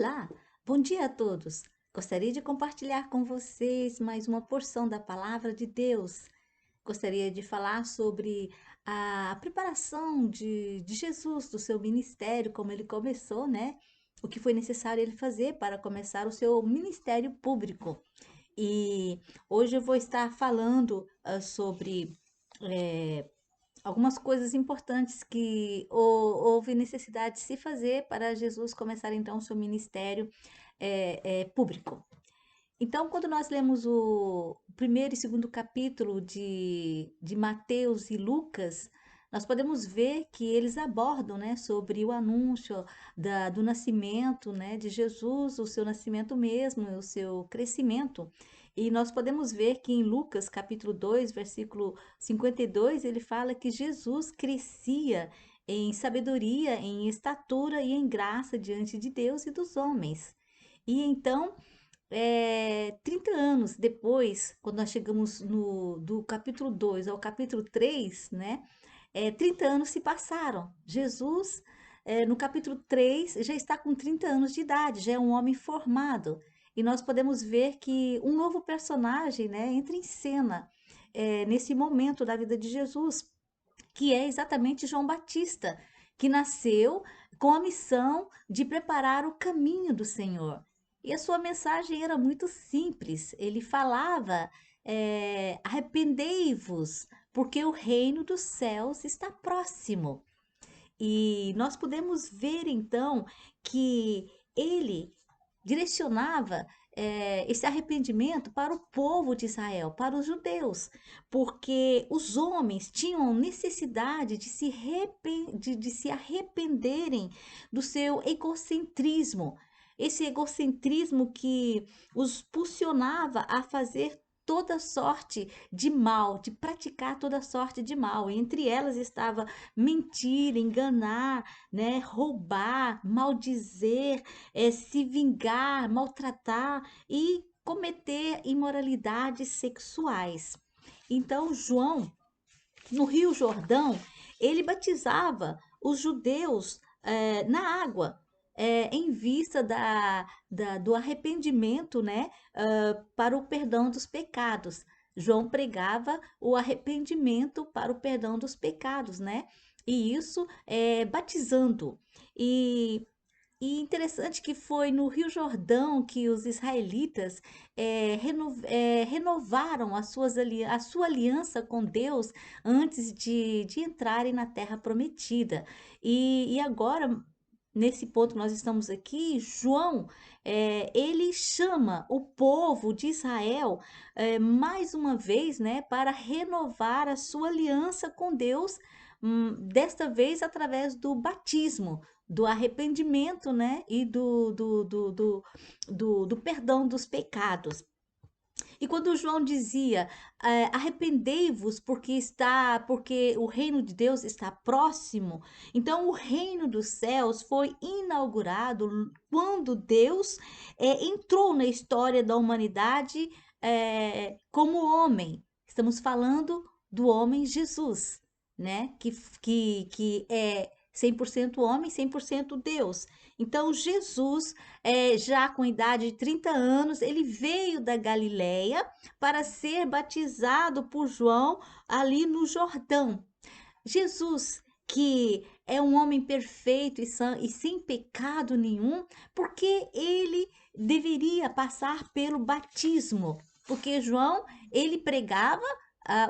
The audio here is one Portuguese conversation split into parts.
Olá, bom dia a todos. Gostaria de compartilhar com vocês mais uma porção da palavra de Deus. Gostaria de falar sobre a preparação de Jesus, do seu ministério, como ele começou, né? O que foi necessário ele fazer para começar o seu ministério público. E hoje eu vou estar falando sobre eh, algumas coisas importantes que houve necessidade de se fazer para Jesus começar então o seu ministério público. Então, quando nós lemos o primeiro e segundo capítulo de Mateus e Lucas, nós podemos ver que eles abordam, né, sobre o anúncio do nascimento, né, de Jesus, o seu nascimento mesmo, o seu crescimento. E nós podemos ver que em Lucas, capítulo 2, versículo 52, ele fala que Jesus crescia em sabedoria, em estatura e em graça diante de Deus e dos homens. E então 30 anos depois, quando nós chegamos do capítulo 2 ao capítulo 3, né? 30 anos se passaram. Jesus, no capítulo 3 já está com 30 anos de idade, já é um homem formado. E nós podemos ver que um novo personagem, né, entra em cena, nesse momento da vida de Jesus, que é exatamente João Batista, que nasceu com a missão de preparar o caminho do Senhor. E a sua mensagem era muito simples. Ele falava: arrependei-vos, porque o reino dos céus está próximo. E nós podemos ver então que ele direcionava esse arrependimento para o povo de Israel, para os judeus, porque os homens tinham necessidade de se arrependerem do seu egocentrismo, esse egocentrismo que os impulsionava a fazer toda sorte de mal, de praticar toda sorte de mal. Entre elas estava mentir, enganar, né, roubar, maldizer, se vingar, maltratar e cometer imoralidades sexuais. Então, João, no Rio Jordão, ele batizava os judeus na água. Em vista do arrependimento, né, para o perdão dos pecados. João pregava o arrependimento para o perdão dos pecados, né? E isso batizando. E interessante que foi no Rio Jordão que os israelitas renovaram a sua aliança com Deus antes de entrarem na Terra Prometida. E agora, nesse ponto que nós estamos aqui, João, ele chama o povo de Israel mais uma vez, né, para renovar a sua aliança com Deus, desta vez através do batismo, do arrependimento, né? E do perdão dos pecados. E quando João dizia, arrependei-vos porque o reino de Deus está próximo. Então, o reino dos céus foi inaugurado quando Deus entrou na história da humanidade como homem. Estamos falando do homem Jesus, né? Que é 100% homem, 100% Deus. Então, Jesus, já com idade de 30 anos, ele veio da Galileia para ser batizado por João ali no Jordão. Jesus, que é um homem perfeito e sem pecado nenhum, porque ele deveria passar pelo batismo? Porque João, ele pregava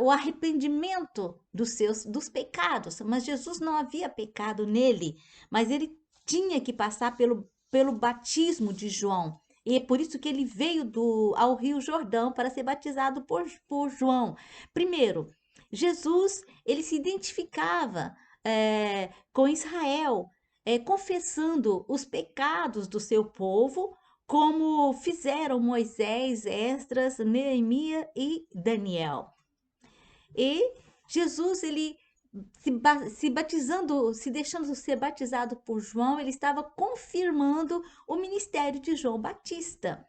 o arrependimento dos pecados, mas Jesus não havia pecado nele, mas ele tinha que passar pelo batismo de João. E é por isso que ele veio ao Rio Jordão para ser batizado por João. Primeiro, Jesus, ele se identificava com Israel, confessando os pecados do seu povo, como fizeram Moisés, Esdras, Neemias e Daniel. E Jesus, ele se batizando, se deixando ser batizado por João, ele estava confirmando o ministério de João Batista.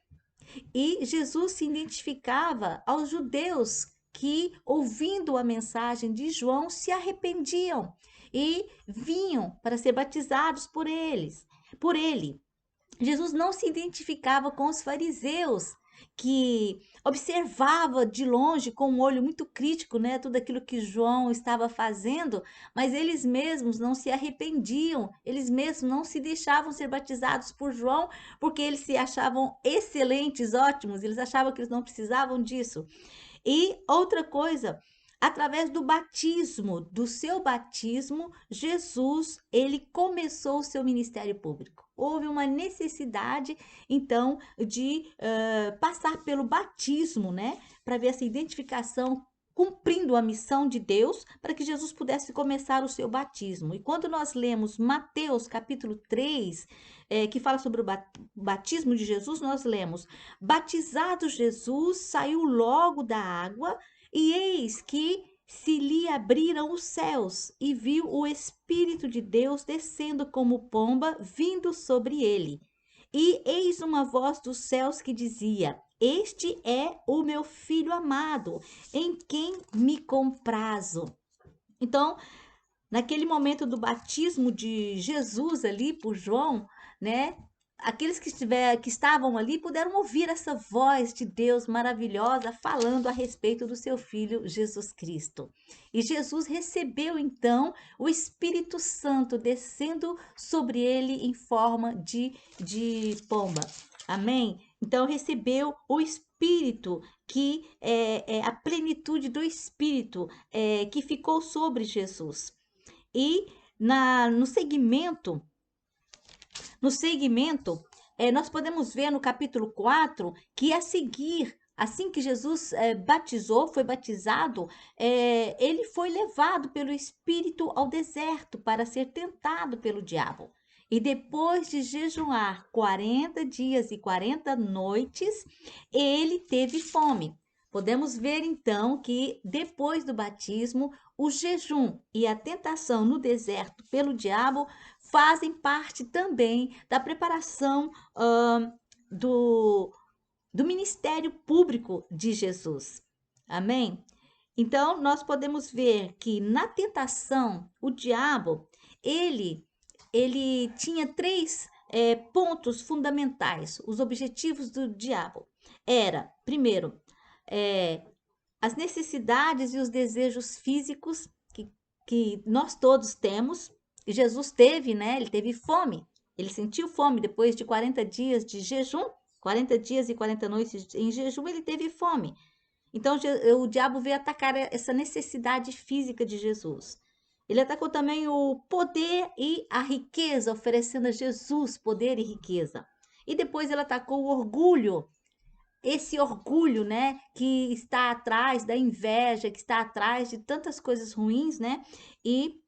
E Jesus se identificava aos judeus que, ouvindo a mensagem de João, se arrependiam e vinham para ser batizados por ele. Jesus não se identificava com os fariseus, que observava de longe com um olho muito crítico, né, tudo aquilo que João estava fazendo, mas eles mesmos não se arrependiam, eles mesmos não se deixavam ser batizados por João, porque eles se achavam excelentes, ótimos, eles achavam que eles não precisavam disso. E outra coisa, através do batismo, do seu batismo, Jesus, ele começou o seu ministério público. Houve uma necessidade, então, de passar pelo batismo, né? Para ver essa identificação, cumprindo a missão de Deus, para que Jesus pudesse começar o seu batismo. E quando nós lemos Mateus capítulo 3, que fala sobre o batismo de Jesus, nós lemos: Batizado Jesus, saiu logo da água, e eis que se lhe abriram os céus, e viu o Espírito de Deus descendo como pomba, vindo sobre ele. E eis uma voz dos céus que dizia: Este é o meu filho amado, em quem me comprazo. Então, naquele momento do batismo de Jesus ali por João, né? Aqueles que estavam ali puderam ouvir essa voz de Deus maravilhosa falando a respeito do seu filho Jesus Cristo. E Jesus recebeu então o Espírito Santo descendo sobre ele em forma de pomba. Amém? Então recebeu o Espírito, que é a plenitude do Espírito que ficou sobre Jesus. E no segmento, nós podemos ver no capítulo 4 que a seguir, assim que Jesus foi batizado, ele foi levado pelo Espírito ao deserto para ser tentado pelo diabo. E depois de jejuar 40 dias e 40 noites, ele teve fome. Podemos ver então que depois do batismo, o jejum e a tentação no deserto pelo diabo fazem parte também da preparação do, do ministério público de Jesus. Amém? Então, nós podemos ver que na tentação, o diabo, ele tinha três pontos fundamentais. Os objetivos do diabo era, primeiro, as necessidades e os desejos físicos que nós todos temos. E Jesus teve, né? Ele teve fome. Ele sentiu fome depois de 40 dias de jejum, 40 dias e 40 noites em jejum, ele teve fome. Então, o diabo veio atacar essa necessidade física de Jesus. Ele atacou também o poder e a riqueza, oferecendo a Jesus poder e riqueza. E depois ele atacou o orgulho, esse orgulho, né, que está atrás da inveja, que está atrás de tantas coisas ruins, né? E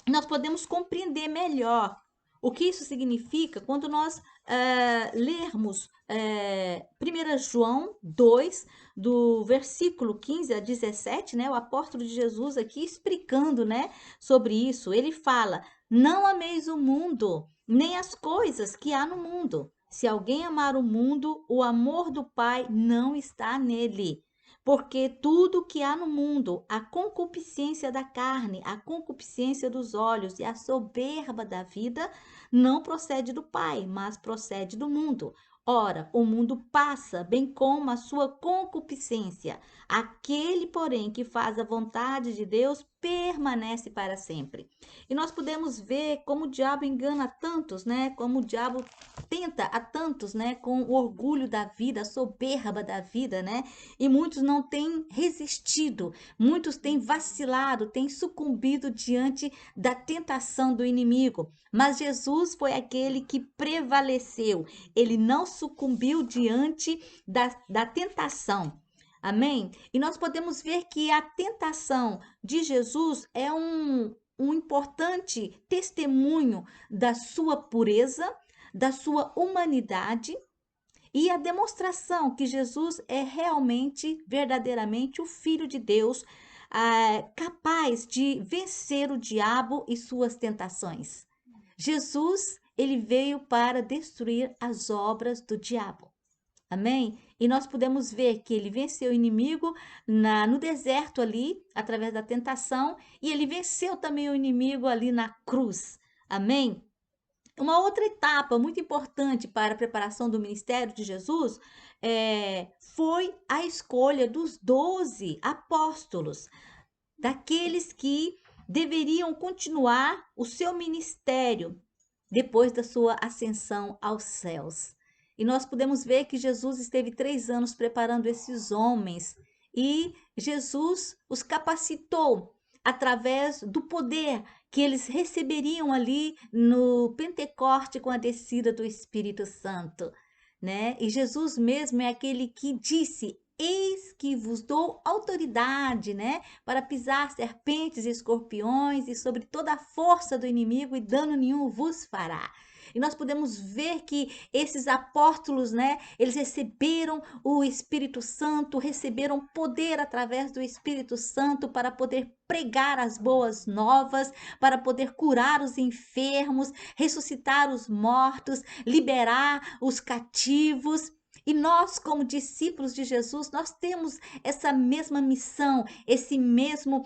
nós podemos compreender melhor o que isso significa quando nós lermos 1 João 2, do versículo 15 a 17, né? O apóstolo de Jesus aqui explicando, né, sobre isso. Ele fala: Não ameis o mundo, nem as coisas que há no mundo. Se alguém amar o mundo, o amor do Pai não está nele. Porque tudo que há no mundo, a concupiscência da carne, a concupiscência dos olhos e a soberba da vida, não procede do Pai, mas procede do mundo. Ora, o mundo passa, bem como a sua concupiscência. Aquele, porém, que faz a vontade de Deus permanece para sempre. E nós podemos ver como o diabo engana tantos, né? Como o diabo tenta a tantos, né? Com o orgulho da vida, a soberba da vida, né? E muitos não têm resistido, muitos têm vacilado, têm sucumbido diante da tentação do inimigo. Mas Jesus foi aquele que prevaleceu, ele não sucumbiu diante da tentação. Amém? E nós podemos ver que a tentação de Jesus é um importante testemunho da sua pureza, da sua humanidade e a demonstração que Jesus é realmente, verdadeiramente o Filho de Deus, capaz de vencer o diabo e suas tentações. Jesus, ele veio para destruir as obras do diabo. Amém? E nós podemos ver que ele venceu o inimigo no deserto ali, através da tentação, e ele venceu também o inimigo ali na cruz. Amém? Uma outra etapa muito importante para a preparação do ministério de Jesus foi a escolha dos 12 apóstolos, daqueles que deveriam continuar o seu ministério depois da sua ascensão aos céus. E nós podemos ver que Jesus esteve 3 anos preparando esses homens e Jesus os capacitou através do poder que eles receberiam ali no Pentecoste com a descida do Espírito Santo, né? E Jesus mesmo é aquele que disse: Eis que vos dou autoridade, né, para pisar serpentes e escorpiões e sobre toda a força do inimigo e dano nenhum vos fará. E nós podemos ver que esses apóstolos, né, eles receberam o Espírito Santo, receberam poder através do Espírito Santo para poder pregar as boas novas, para poder curar os enfermos, ressuscitar os mortos, liberar os cativos. E nós, como discípulos de Jesus, nós temos essa mesma missão, esse mesmo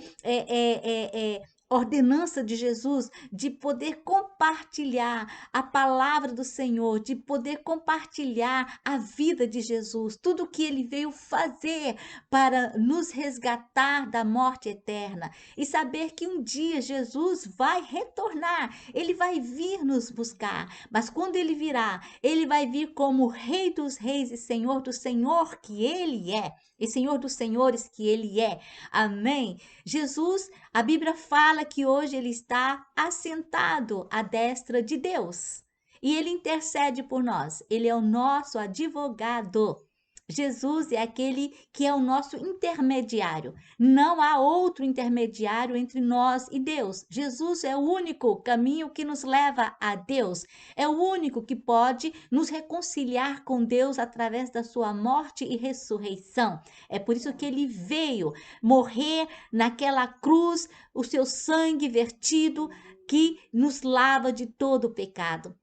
ordenança de Jesus de poder compartilhar a palavra do Senhor, de poder compartilhar a vida de Jesus, tudo o que ele veio fazer para nos resgatar da morte eterna e saber que um dia Jesus vai retornar, ele vai vir nos buscar, mas quando ele virá, ele vai vir como Rei dos Reis e Senhor do Senhor que ele é, e Senhor dos Senhores que ele é. Amém? Jesus, a Bíblia fala que hoje ele está assentado à destra de Deus e ele intercede por nós. Ele é o nosso advogado. Jesus é aquele que é o nosso intermediário. Não há outro intermediário entre nós e Deus. Jesus é o único caminho que nos leva a Deus. É o único que pode nos reconciliar com Deus através da sua morte e ressurreição. É por isso que ele veio morrer naquela cruz, o seu sangue vertido que nos lava de todo o pecado.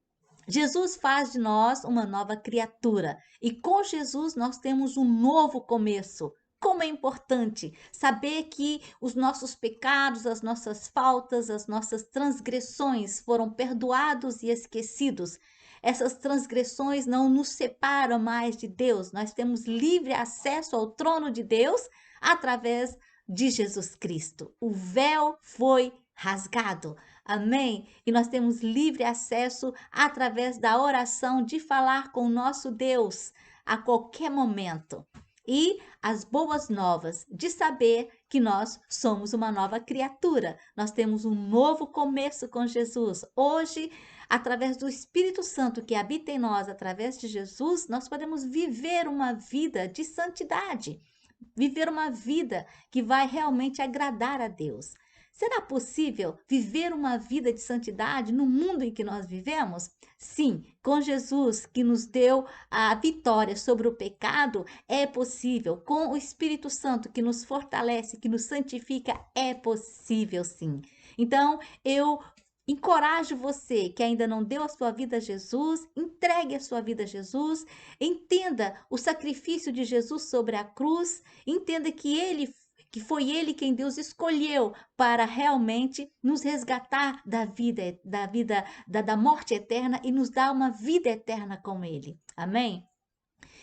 Jesus faz de nós uma nova criatura e com Jesus nós temos um novo começo. Como é importante saber que os nossos pecados, as nossas faltas, as nossas transgressões foram perdoados e esquecidos. Essas transgressões não nos separam mais de Deus. Nós temos livre acesso ao trono de Deus através de Jesus Cristo. O véu foi rasgado. Amém? E nós temos livre acesso através da oração de falar com o nosso Deus a qualquer momento. E as boas novas de saber que nós somos uma nova criatura. Nós temos um novo começo com Jesus. Hoje, através do Espírito Santo que habita em nós, através de Jesus, nós podemos viver uma vida de santidade. Viver uma vida que vai realmente agradar a Deus. Será possível viver uma vida de santidade no mundo em que nós vivemos? Sim, com Jesus que nos deu a vitória sobre o pecado, é possível. Com o Espírito Santo que nos fortalece, que nos santifica, é possível sim. Então, eu encorajo você que ainda não deu a sua vida a Jesus, entregue a sua vida a Jesus, entenda o sacrifício de Jesus sobre a cruz, entenda que foi ele quem Deus escolheu para realmente nos resgatar da morte eterna e nos dar uma vida eterna com ele. Amém?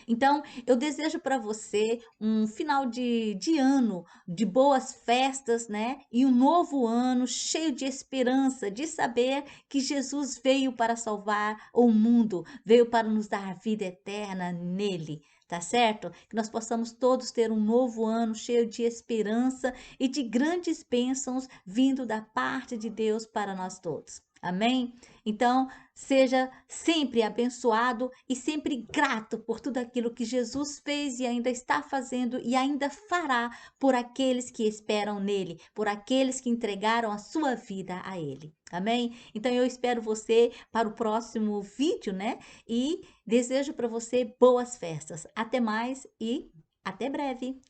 Então, eu desejo para você um final de ano, de boas festas, né? E um novo ano cheio de esperança, de saber que Jesus veio para salvar o mundo, veio para nos dar vida eterna nele. Tá certo? Que nós possamos todos ter um novo ano cheio de esperança e de grandes bênçãos vindo da parte de Deus para nós todos. Amém? Então, seja sempre abençoado e sempre grato por tudo aquilo que Jesus fez e ainda está fazendo e ainda fará por aqueles que esperam nele, por aqueles que entregaram a sua vida a ele. Amém? Então eu espero você para o próximo vídeo, né? E desejo para você boas festas. Até mais e até breve.